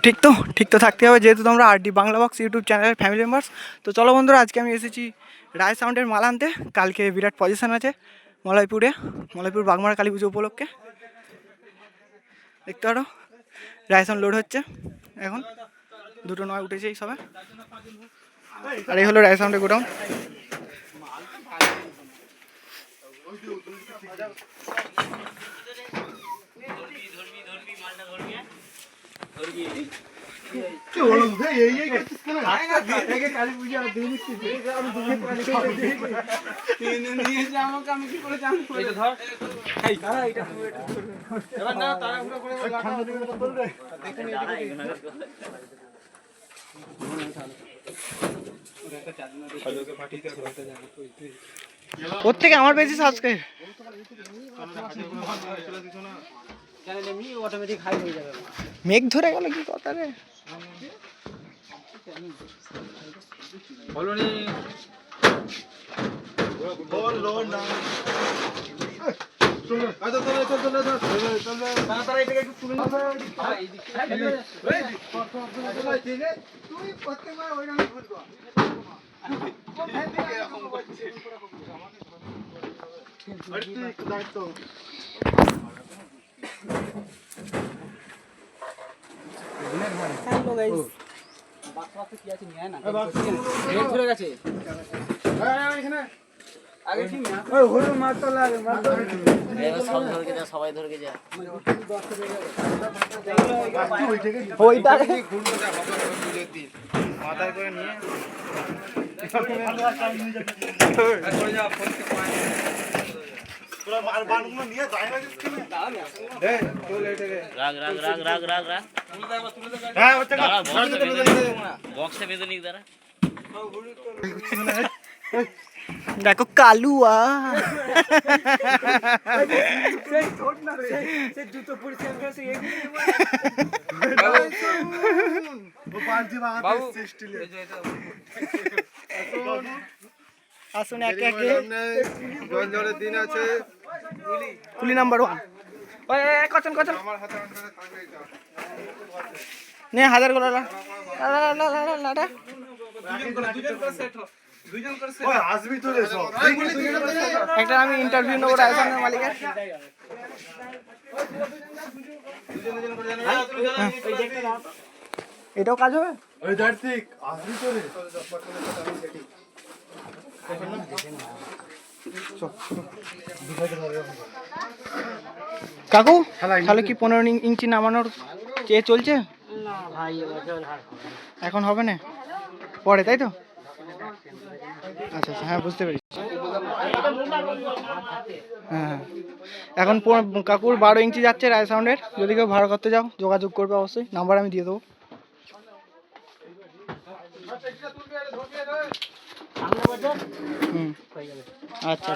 ঠিক তো থাকতে হবে, যেহেতু তোমরা আরডি বাংলা বক্স ইউটিউব চ্যানেলের ফ্যামিলি মেম্বার্স। তো চলো বন্ধুরা, আজকে আমি এসেছি রায় সাউন্ডের মাল আনতে। কালকে বিরাট পজিশন আছে মলয়পুর বাগমারা কালী পুজো উপলক্ষে। দেখতে পারো রায় সাউন্ড লোড হচ্ছে এখন, 2:09 উঠেছে এই সবে। আর এই হলো রায় সাউন্ডের গোডাউন। ওর থেকে আমার বেশি সাবস্ক্রাইব। মেঘ ধরে গেল, কি কথা রে। সবাই ধরকে যা মাথায় করে নিয়ে দেখো কালুয়া আসুন একে একে। দিন আছে কুলি নাম্বার 1 কচন নে 1000 গোলা লাটা একটা আমি ইন্টারভিউ নেবো রায়সানের মালিকের। এটাও কাজ হবে। কাকু তাহলে কি 15 ইঞ্চি নামানোর চেয়ে চলছে? এখন হবে না, পরে, তাই তো? আচ্ছা হ্যাঁ, বুঝতে পেরেছি। হ্যাঁ, এখন কাকুর 12 ইঞ্চি যাচ্ছে রায় সাউন্ডের। যদি কেউ ভাড়া করতে যাও যোগাযোগ করবে অবশ্যই, নাম্বার আমি দিয়ে দেবো। আচ্ছা।